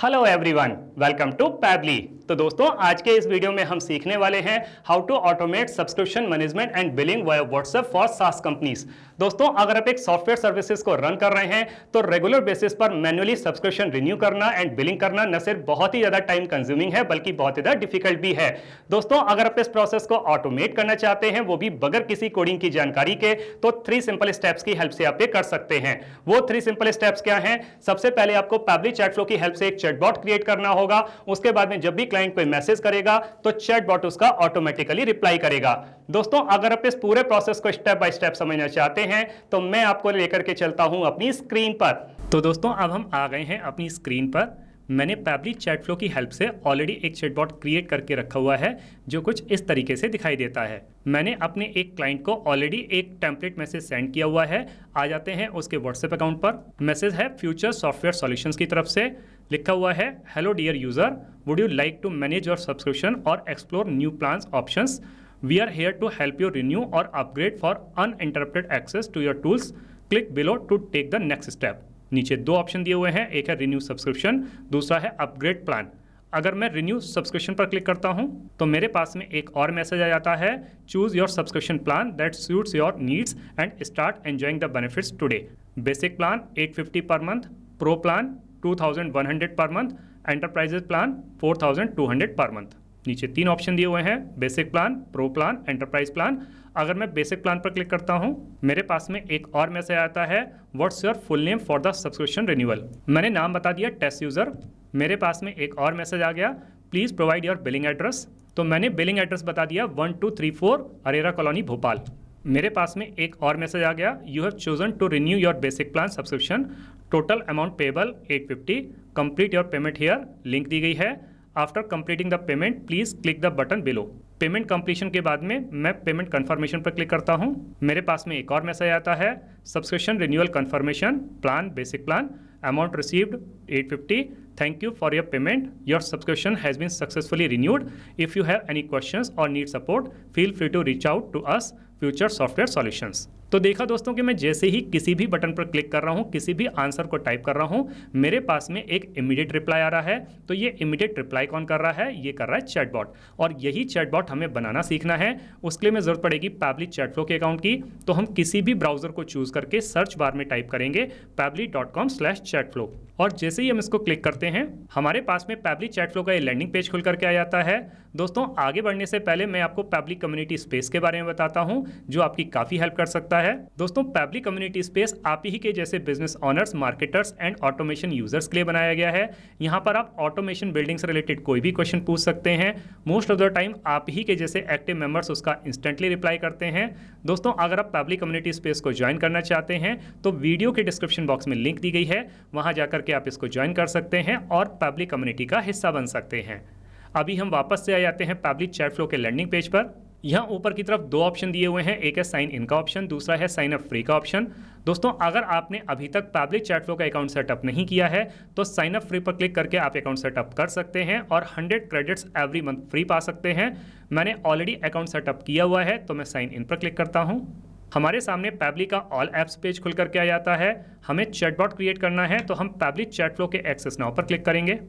Hello everyone, welcome to Pabbly. तो दोस्तों, आज के इस वीडियो में हम सीखने वाले हैं how to automate subscription management and billing via WhatsApp for SaaS companies. दोस्तों, अगर आप एक सॉफ्टवेयर सर्विसेज को रन कर रहे हैं तो रेगुलर बेसिस पर मैन्युअली सब्सक्रिप्शन रिन्यू करना एंड बिलिंग करना न सिर्फ बहुत ही ज्यादा टाइम कंज्यूमिंग है बल्कि बहुत ज्यादा डिफिकल्ट भी है। दोस्तों, अगर आप इस प्रोसेस को ऑटोमेट करना चाहते हैं, वो भी बगैर किसी कोडिंग की जानकारी के, तो 3 सिंपल स्टेप्स की हेल्प से आप ये कर सकते हैं। वो 3 सिंपल स्टेप्स क्या हैं? सबसे पहले आपको पैबली चैट फ्लो की हेल्प से एक चैटबॉट क्रिएट करना होगा। उसके बाद में जब भी क्लाइंट कोई मैसेज करेगा तो चैटबॉट उसका ऑटोमेटिकली रिप्लाई करेगा। दोस्तों, अगर आप इस पूरे प्रोसेस को स्टेप बाय स्टेप समझना चाहते हैं तो मैं आपको लेकर के चलता हूं अपनी स्क्रीन पर। तो दोस्तों, अब हम आ गए हैं अपनी स्क्रीन पर। मैंने पैबली चैट फ्लो की हेल्प से ऑलरेडी एक चैटबॉट क्रिएट करके रखा हुआ है जो कुछ इस तरीके से दिखाई देता है। मैंने अपने एक क्लाइंट को ऑलरेडी एक टेम्पलेट मैसेज सेंड किया हुआ है। आ जाते हैं उसके व्हाट्सएप अकाउंट पर। मैसेज है फ्यूचर सॉफ्टवेयर सॉल्यूशंस की तरफ से। लिखा हुआ है, hello dear user, would you like to manage your subscription और explore new plans options? We are here to help you renew और upgrade for uninterrupted access to your tools. Click below to take the next step. नीचे 2 option दिए हुए हैं, एक है renew subscription, दूसरा है अपग्रेड प्लान। अगर मैं रिन्यू सब्सक्रिप्शन पर क्लिक करता हूं तो मेरे पास में एक और मैसेज आ जाता है, choose your subscription plan that suits your needs and start enjoying the benefits today. Basic plan 850 per month, pro plan 2100 per month, enterprises plan 4200 per month. नीचे 3 ऑप्शन दिए हुए हैं, basic plan, pro plan, enterprise plan. अगर मैं basic plan पर click करता हूं मेरे पास में एक और मैसेज आता है, what's your full name for the subscription renewal. मैंने नाम बता दिया टेस्ट यूजर। मेरे पास में एक और मैसेज आ गया, please provide your billing address. तो मैंने बिलिंग एड्रेस बता दिया 1234 अरेरा कॉलोनी भोपाल। मेरे पास में एक और मैसेज आ गया, you have chosen to renew your basic plan subscription, total amount payable 850, complete your payment here. Link दी गई है, after completing the payment please click the button below. Payment completion के बाद में मैं पेमेंट कंफर्मेशन पर क्लिक करता हूं। मेरे पास में एक और मैसेज आता है, subscription renewal confirmation, plan basic plan, amount received 850, thank you for your payment, your subscription has been successfully renewed. If you have any questions or need support feel free to reach out to us future software solutions. तो देखा दोस्तों कि मैं जैसे ही किसी भी button पर click कर रहा हूं, किसी भी आंसर को टाइप कर रहा हूं, मेरे पास में एक इमीडिएट रिप्लाई आ रहा है। तो ये इमीडिएट रिप्लाई कौन कर रहा है? ये कर रहा है चैटबॉट। और यही चैटबॉट हमें बनाना सीखना है। उसके लिए हमें जरूरत पड़ेगी पैबली चैट फ्लो के अकाउंट की। तो हम किसी भी ब्राउजर को चूज करके सर्च बार में टाइप करेंगे pably.com/chatflow। और जैसे ही हम इसको क्लिक करते हैं हमारे पास में पैबली चैट फ्लो का ये लैंडिंग पेज खुल करके आ जाता है। दोस्तों, आगे बढ़ने से पहले मैं आपको पैबली कम्युनिटी स्पेस के बारे में बताता हूं जो आपकी काफी हेल्प कर सकता है। दोस्तों, पैबली कम्युनिटी स्पेस आप ही के जैसे business owners, marketers and automation users के लिए बनाया गया है। यहाँ पर आप ऑटोमेशन बिल्डिंग से रिलेटेड कोई भी क्वेश्चन पूछ सकते हैं। मोस्ट ऑफ द टाइम आप ही के जैसे एक्टिव मेंबर्स उसका इंस्टेंटली रिप्लाई करते हैं। दोस्तों, अगर आप पैबली कम्युनिटी स्पेस को ज्वाइन करना चाहते हैं तो वीडियो के डिस्क्रिप्शन बॉक्स में लिंक दी गई है, वहां जाकर के आप इसको ज्वाइन कर सकते हैं और पैबली कम्युनिटी का हिस्सा बन सकते हैं। अभी हम वापस से आ जाते हैं पैबली चैट फ्लो के लैंडिंग पेज पर। यहाँ ऊपर की तरफ 2 ऑप्शन दिए हुए हैं, एक है साइन इन का ऑप्शन, दूसरा है साइन अप फ्री का ऑप्शन। दोस्तों, अगर आपने अभी तक पैबली चैट फ्लो का अकाउंट सेटअप नहीं किया है तो साइन अप फ्री पर क्लिक करके आप अकाउंट सेटअप कर सकते हैं और 100 क्रेडिट्स एवरी मंथ फ्री पा सकते हैं। मैंने ऑलरेडी अकाउंट सेटअप किया हुआ है तो मैं साइन इन पर क्लिक करता हूँ। हमारे सामने पैबली का ऑल एप्स पेज खुल करके आ जाता है। हमें चैटबॉट क्रिएट करना है तो हम पैबली चैट फ्लो के एक्सेस नाउ पर क्लिक करेंगे।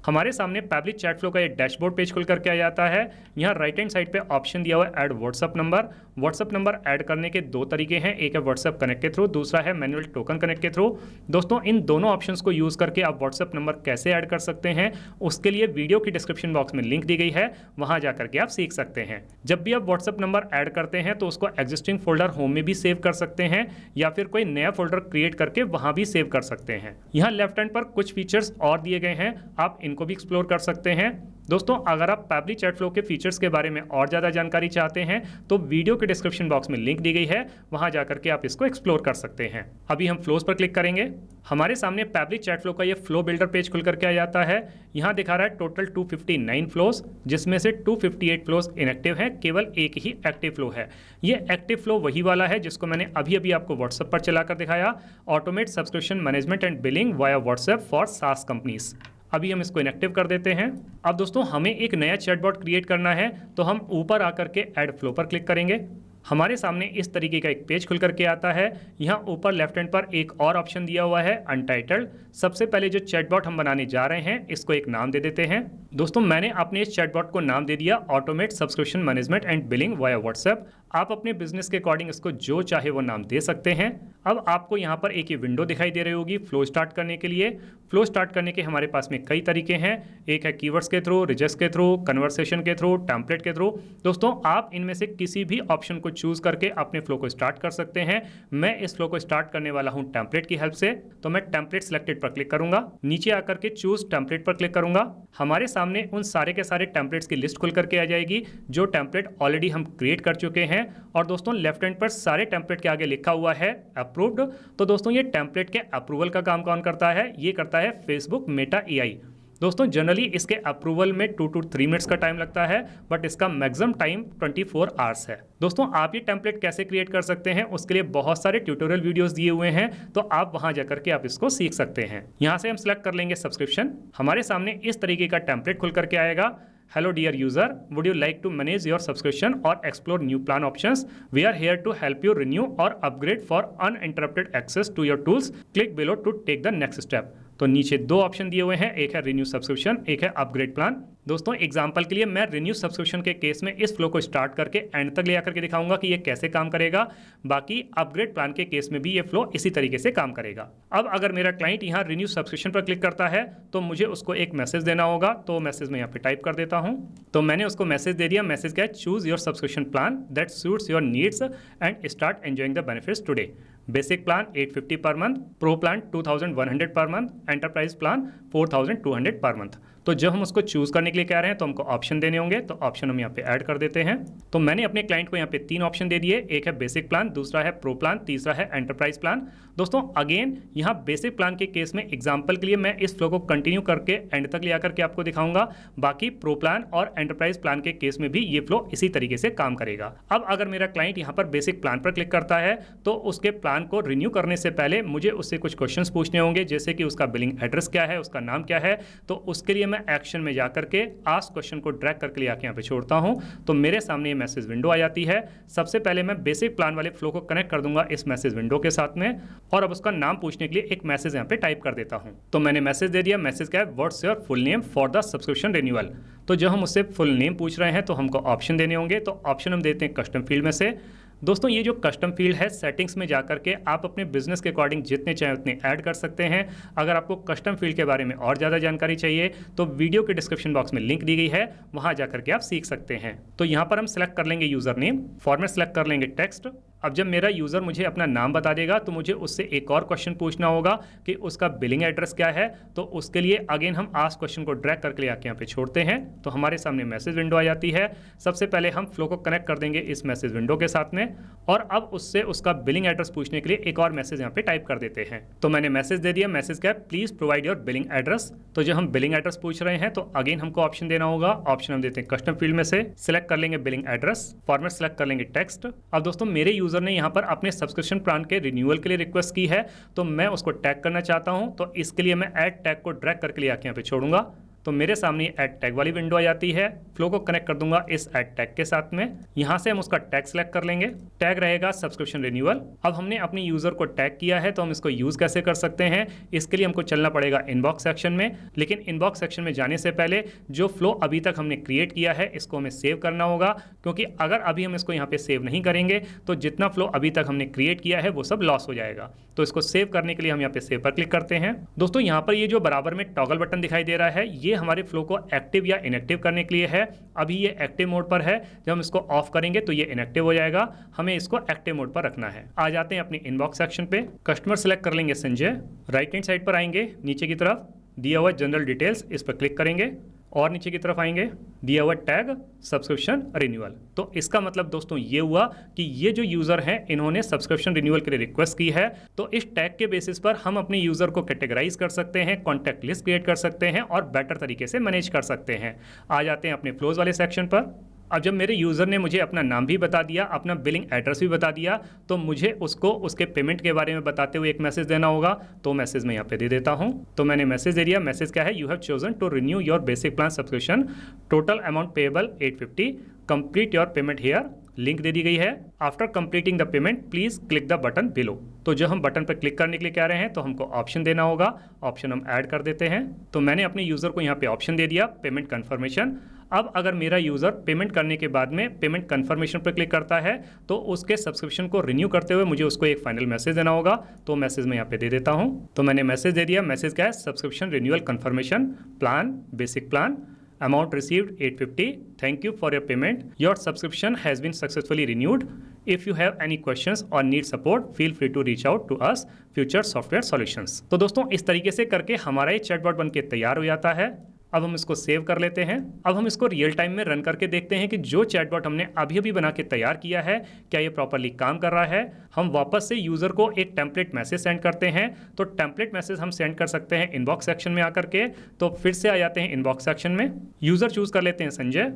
हमारे सामने पैबली चैट फ्लो का ये डैशबोर्ड पेज खुल करके आ जाता है। यहाँ राइट हैंड साइड पे ऑप्शन दिया हुआ है add WhatsApp number. WhatsApp number add करने के 2 तरीके हैं, एक है व्हाट्सअप कनेक्ट के थ्रू, दूसरा है मैनुअल टोकन कनेक्ट के थ्रू। दोस्तों, इन दोनों ऑप्शंस को यूज करके आप व्हाट्सअप नंबर कैसे ऐड कर सकते हैं उसके लिए वीडियो की डिस्क्रिप्शन बॉक्स में लिंक दी गई है, वहां जाकर के आप सीख सकते हैं। जब भी आप व्हाट्सअप नंबर ऐड करते हैं तो उसको एग्जिस्टिंग फोल्डर होम में भी सेव कर सकते हैं या फिर कोई नया फोल्डर क्रिएट करके वहां भी सेव कर सकते हैं। यहाँ लेफ्ट हैंड पर कुछ फीचर्स और दिए गए हैं, आप इनको भी एक्सप्लोर कर सकते हैं। दोस्तों, अगर आप पैबली चैट फ्लो के फीचर्स के बारे में और ज़्यादा जानकारी चाहते हैं तो वीडियो के डिस्क्रिप्शन बॉक्स में लिंक दी गई है, वहां जाकर के आप इसको एक्सप्लोर कर सकते हैं। अभी हम फ्लोज पर क्लिक करेंगे। हमारे सामने पैबली चैट फ्लो का ये फ्लो बिल्डर पेज खुल करके आ जाता है। यहाँ दिखा रहा है टोटल 259 फ्लोज, जिसमें से 258 फ्लोज इनएक्टिव हैं, केवल एक ही एक्टिव फ्लो है। ये एक्टिव फ्लो वही वाला है जिसको मैंने अभी अभी आपको व्हाट्सएप पर चलाकर दिखाया, automate subscription management and billing via WhatsApp for SaaS companies. अभी हम इसको इनएक्टिव कर देते हैं। अब दोस्तों, हमें एक नया चैटबॉट क्रिएट करना है तो हम ऊपर आकर के ऐड फ्लो पर क्लिक करेंगे। हमारे सामने इस तरीके का एक पेज खुल करके आता है। यहाँ ऊपर लेफ्ट हैंड पर एक और ऑप्शन दिया हुआ है अनटाइटल्ड। सबसे पहले जो चैटबॉट हम बनाने जा रहे हैं इसको एक नाम दे देते हैं। दोस्तों मैंने अपने इस चैटबॉट को नाम दे दिया automate subscription management and billing via WhatsApp. आप अपने बिजनेस के अकॉर्डिंग इसको जो चाहे वो नाम दे सकते हैं। अब आपको यहाँ पर एक ये विंडो दिखाई दे रही होगी फ्लो स्टार्ट करने के लिए। फ्लो स्टार्ट करने के हमारे पास में कई तरीके हैं। एक है कीवर्ड्स के थ्रू, रिजेक्ट्स के थ्रू, कन्वर्सेशन के थ्रू, टेम्पलेट के थ्रू। दोस्तों आप इनमें से किसी भी ऑप्शन को चूज करके अपने फ्लो को स्टार्ट कर सकते हैं। मैं इस फ्लो को स्टार्ट करने वाला हूं टेम्पलेट की हेल्प से, तो मैं टेम्पलेट सिलेक्टेड पर क्लिक करूंगा। नीचे आकर के चूज टेम्पलेट पर क्लिक करूंगा। हमारे सामने उन सारे के सारे टेम्पलेट्स की लिस्ट खुल करके आ जाएगी जो टेम्पलेट ऑलरेडी हम क्रिएट कर चुके हैं। और दोस्तों लेफ्ट हैंड पर सारे टेम्पलेट के आगे लिखा हुआ है अप्रूव्ड। तो दोस्तों ये टेम्पलेट के अप्रूवल का काम कौन करता है? ये करता है फेसबुक मेटा एआई। दोस्तों जनरली इसके अप्रूवल में 2 to 3 मिनट्स का टाइम लगता है, बट इसका मैक्सिमम टाइम 24 आवर्स है। दोस्तों आप ये टेम्पलेट कैसे क्रिएट कर सकते हैं उसके लिए बहुत सारे ट्यूटोरियल वीडियोस दिए हुए हैं, तो आप वहां जाकर के आप इसको सीख सकते हैं। यहां से हम सिलेक्ट कर लेंगे सब्सक्रिप्शन। हमारे सामने इस तरीके का टेम्पलेट खुल करके आएगा। Hello dear user, would you like to manage your subscription or explore new plan options? We are here to help you renew or upgrade for uninterrupted access to your tools. Click below to take the next step. तो नीचे दो option दिए हुए हैं, एक है renew subscription, एक है अपग्रेड प्लान। दोस्तों एग्जांपल के लिए मैं रिन्यू सब्सक्रिप्शन के केस में इस फ्लो को स्टार्ट करके एंड तक ले आकर के दिखाऊंगा कि ये कैसे काम करेगा। बाकी अपग्रेड प्लान के केस में भी ये फ्लो इसी तरीके से काम करेगा। अब अगर मेरा क्लाइंट यहाँ रिन्यू सब्सक्रिप्शन पर क्लिक करता है तो मुझे उसको एक मैसेज देना होगा, तो मैसेज में यहाँ पे टाइप कर देता हूँ। तो मैंने उसको मैसेज दे दिया। मैसेज क्या है? Choose your subscription plan that suits your needs and start enjoying the benefits today. Basic plan 850 per month, pro plan 2100 per month, enterprise plan 4200 per month. तो जब हम उसको चूज करने के लिए कह रहे हैं तो हमको ऑप्शन देने होंगे, तो ऑप्शन हम यहाँ पे ऐड कर देते हैं। तो मैंने अपने क्लाइंट को यहाँ पे 3 ऑप्शन दे दिए, एक है बेसिक प्लान, दूसरा है प्रो प्लान, तीसरा है एंटरप्राइज प्लान। दोस्तों अगेन यहाँ बेसिक प्लान के केस में एग्जाम्पल के लिए मैं इस फ्लो को कंटिन्यू करके एंड तक ले आकर के आपको दिखाऊंगा। बाकी प्रो प्लान और एंटरप्राइज प्लान के केस में भी ये फ्लो इसी तरीके से काम करेगा। अब अगर मेरा क्लाइंट यहाँ पर बेसिक प्लान पर क्लिक करता है तो उसके प्लान को रिन्यू करने से पहले मुझे उससे कुछ क्वेश्चंस पूछने होंगे, जैसे कि उसका बिलिंग एड्रेस क्या है, उसका नाम क्या है। तो उसके लिए मैं एक्शन में जाकर के आस्क क्वेश्चन को ड्रैग करके ले आके यहाँ पे छोड़ता हूँ, तो मेरे सामने ये मैसेज विंडो आ जाती है। सबसे पहले मैं बेसिक प्लान वाले फ्लो को कनेक्ट कर दूंगा इस मैसेज विंडो के साथ में, और अब उसका नाम पूछने के लिए एक मैसेज यहाँ पे टाइप कर देता हूँ। तो मैंने मैसेज दे दिया। मैसेज क्या है? What's your full name for the subscription renewal. तो जब हम उससे फुल नेम पूछ रहे हैं तो हमको ऑप्शन देने होंगे, तो ऑप्शन हम देते हैं कस्टम फील्ड में से। दोस्तों ये जो कस्टम फील्ड है, सेटिंग्स में जाकर के आप अपने बिजनेस के अकॉर्डिंग जितने चाहे उतने ऐड कर सकते हैं। अगर आपको कस्टम फील्ड के बारे में और ज़्यादा जानकारी चाहिए तो वीडियो के डिस्क्रिप्शन बॉक्स में लिंक दी गई है, वहां जाकर के आप सीख सकते हैं। तो यहाँ पर हम सेलेक्ट कर लेंगे यूजर नेम, फॉर्मेट सेलेक्ट कर लेंगे टेक्स्ट। अब जब मेरा यूज़र मुझे अपना नाम बता देगा तो मुझे उससे एक और क्वेश्चन पूछना होगा कि उसका बिलिंग एड्रेस क्या है। तो उसके लिए अगेन हम आस्क क्वेश्चन को ड्रैग करके ले आके यहाँ पे छोड़ते हैं, तो हमारे सामने मैसेज विंडो आ जाती है। सबसे पहले हम फ्लो को कनेक्ट कर देंगे इस मैसेज विंडो के साथ में, और अब उससे उसका बिलिंग एड्रेस पूछने के लिए एक और मैसेज यहाँ पे टाइप कर देते हैं। तो मैंने मैसेज दे दिया। मैसेज क्या है? Please provide your billing address. तो जब हम बिलिंग एड्रेस पूछ रहे हैं तो अगेन हमको ऑप्शन देना होगा। ऑप्शन हम देते हैं कस्टम फील्ड में से, सिलेक्ट कर लेंगे बिलिंग एड्रेस, फॉर्मेट सेलेक्ट कर लेंगे टेक्स्ट। अब दोस्तों मेरे यूजर ने यहाँ पर अपने सब्सक्रिप्शन प्लान के रिन्यूअल के लिए रिक्वेस्ट की है, तो मैं उसको टैग करना चाहता हूं, तो इसके लिए मैं ऐड टैग को ड्रैग करके ले आके यहाँ पे छोड़ूंगा। तो मेरे सामने ऐड टैग वाली विंडो आ जाती है। फ्लो को कनेक्ट कर दूंगा इस ऐड टैग के साथ में। यहां से हम उसका टैग सेलेक्ट कर लेंगे। टैग रहेगा सब्सक्रिप्शन रिन्यूअल। अब हमने अपने यूजर को टैग किया है, तो हम इसको यूज कैसे कर सकते हैं, इसके लिए हमको चलना पड़ेगा इनबॉक्स सेक्शन में। लेकिन इनबॉक्स सेक्शन में जाने से पहले जो फ्लो अभी तक हमने क्रिएट किया है इसको हमें सेव करना होगा, क्योंकि अगर अभी हम इसको यहाँ पे सेव नहीं करेंगे तो जितना फ्लो अभी तक हमने क्रिएट किया है वो सब लॉस हो जाएगा। तो इसको सेव करने के लिए हम यहाँ पे सेव पर क्लिक करते हैं। दोस्तों यहाँ पर ये जो बराबर में टॉगल बटन दिखाई दे रहा है, ये हमारे फ्लो को एक्टिव या इनएक्टिव करने के लिए है। अभी ये एक्टिव मोड पर है, जब हम इसको ऑफ करेंगे तो ये इनएक्टिव हो जाएगा। हमें इसको एक्टिव मोड पर रखना है। आ जाते हैं अपने इनबॉक्स सेक्शन पे, कस्टमर सेलेक्ट कर लेंगे संजय। राइट हैंड साइड पर आएंगे, नीचे की तरफ दिया हुआ जनरल डिटेल्स, इस पर क्लिक करेंगे और नीचे की तरफ आएंगे, दिया हुआ टैग सब्सक्रिप्शन रिन्यूअल। तो इसका मतलब दोस्तों ये हुआ कि ये जो यूजर हैं इन्होंने सब्सक्रिप्शन रिन्यूअल के लिए रिक्वेस्ट की है। तो इस टैग के बेसिस पर हम अपने यूजर को कैटेगराइज कर सकते हैं, कॉन्टैक्ट लिस्ट क्रिएट कर सकते हैं और बेटर तरीके से मैनेज कर सकते हैं। आ जाते हैं अपने फ्लोज वाले सेक्शन पर। अब जब मेरे यूज़र ने मुझे अपना नाम भी बता दिया, अपना बिलिंग एड्रेस भी बता दिया, तो मुझे उसको उसके पेमेंट के बारे में बताते हुए एक मैसेज देना होगा। तो मैसेज मैं यहाँ पे दे देता हूँ। तो मैंने मैसेज दे दिया। मैसेज क्या है? You have chosen to renew your basic plan subscription, total amount payable 850, complete your payment here, link दे दी गई है, after completing the payment please click the button below. तो जो हम बटन पर क्लिक करने के लिए कह रहे हैं तो हमको ऑप्शन देना होगा, ऑप्शन हम ऐड कर देते हैं। तो मैंने अपने यूजर को यहाँ पे ऑप्शन दे दिया पेमेंट कंफर्मेशन। अब अगर मेरा यूजर पेमेंट करने के बाद में पेमेंट कंफर्मेशन पर क्लिक करता है तो उसके सब्सक्रिप्शन को रिन्यू करते हुए मुझे उसको एक फाइनल मैसेज देना होगा। तो मैसेज मैं यहाँ पे दे देता हूँ। तो मैंने मैसेज दे दिया। मैसेज क्या है? Subscription renewal confirmation, plan, basic plan, amount received 850, thank you for your payment, your subscription has been successfully renewed, if you have any questions or need support feel free to reach out to us future software solutions। तो दोस्तों इस तरीके से करके हमारा ये chatbot बन के तैयार हो जाता है। अब हम इसको सेव कर लेते हैं। अब हम इसको रियल टाइम में रन करके देखते हैं कि जो चैटबॉट हमने अभी अभी बना के तैयार किया है क्या ये प्रॉपरली काम कर रहा है। हम वापस से यूजर को एक टेम्पलेट मैसेज सेंड करते हैं। तो टेम्पलेट मैसेज हम सेंड कर सकते हैं इनबॉक्स सेक्शन में आकर के। तो फिर से आ जाते हैं इनबॉक्स सेक्शन में, यूजर चूज कर लेते हैं संजय।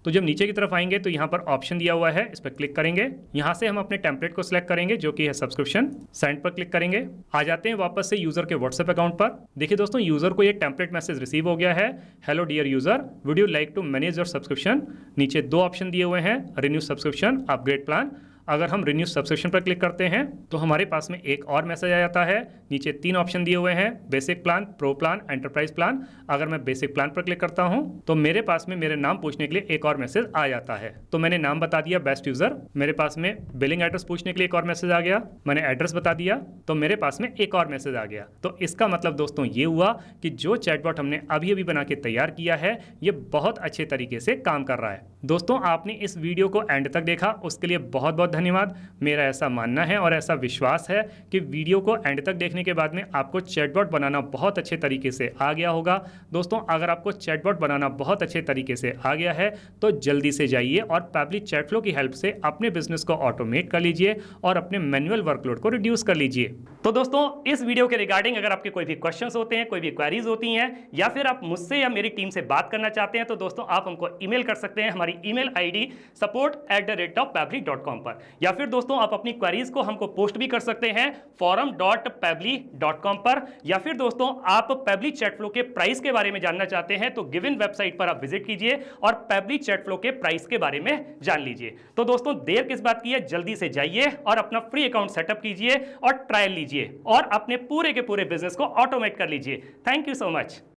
तो जब नीचे की तरफ आएंगे तो यहाँ पर ऑप्शन दिया हुआ है, इस पर क्लिक करेंगे। यहाँ से हम अपने टेम्पलेट को सिलेक्ट करेंगे जो कि है सब्सक्रिप्शन, सेंड पर क्लिक करेंगे। आ जाते हैं वापस से यूजर के व्हाट्सएप अकाउंट पर। देखिए दोस्तों यूजर को ये टेम्पलेट मैसेज रिसीव हो गया है, hello dear user, would you like to manage your subscription. नीचे दो ऑप्शन दिए हुए हैं, रिन्यू सब्सक्रिप्शन, अपग्रेड प्लान। अगर हम रिन्यू सब्सक्रिप्शन पर क्लिक करते हैं तो हमारे पास में एक और मैसेज आ जाता है। नीचे तीन ऑप्शन दिए हुए हैं, basic plan, pro plan, enterprise plan. अगर मैं बेसिक प्लान पर क्लिक करता हूं तो मेरे पास में मेरे नाम पूछने के लिए एक और मैसेज आ जाता है। तो मैंने नाम बता दिया बेस्ट यूजर, मेरे पास में बिलिंग एड्रेस पूछने के लिए एक और मैसेज आ गया। मैंने एड्रेस बता दिया तो मेरे पास में एक और मैसेज आ गया। तो इसका मतलब दोस्तों ये हुआ कि जो चैटबॉट हमने अभी अभी बना के तैयार किया है ये बहुत अच्छे तरीके से काम कर रहा है। दोस्तों आपने इस वीडियो को एंड तक देखा उसके लिए बहुत बहुत धन्यवाद। मेरा ऐसा मानना है और ऐसा विश्वास है कि वीडियो को एंड तक देखने के बाद में आपको चैटबॉट बनाना बहुत अच्छे तरीके से आ गया होगा। दोस्तों अगर आपको चैटबॉट बनाना बहुत अच्छे तरीके से आ गया है तो जल्दी से जाइए और पैबली चैटफ्लो की हेल्प से अपने बिजनेस को ऑटोमेट कर लीजिए और अपने मैनुअल वर्कलोड को रिड्यूस कर लीजिए। तो दोस्तों इस वीडियो के रिगार्डिंग अगर आपके कोई भी क्वेश्चंस होते हैं, कोई भी क्वेरीज होती हैं या फिर आप मुझसे या मेरी टीम से बात करना चाहते हैं तो दोस्तों आप हमको ईमेल कर सकते हैं हमारी ईमेल आईडी support@pably.com पर, या फिर दोस्तों आप अपनी क्वेरीज को हमको पोस्ट भी कर सकते हैं forum.pably.com पर, या फिर दोस्तों आप पैबली चैटफ्लो के प्राइस के बारे में जानना चाहते हैं तो गिवन वेबसाइट पर आप विजिट कीजिए और पैबली चैटफ्लो के प्राइस के बारे में जान लीजिए। तो दोस्तों देर किस बात की है, जल्दी से जाइए और अपना फ्री अकाउंट सेटअप कीजिए और ट्रायल लीजिए और अपने पूरे के पूरे बिजनेस को ऑटोमेट कर लीजिए। Thank you so much.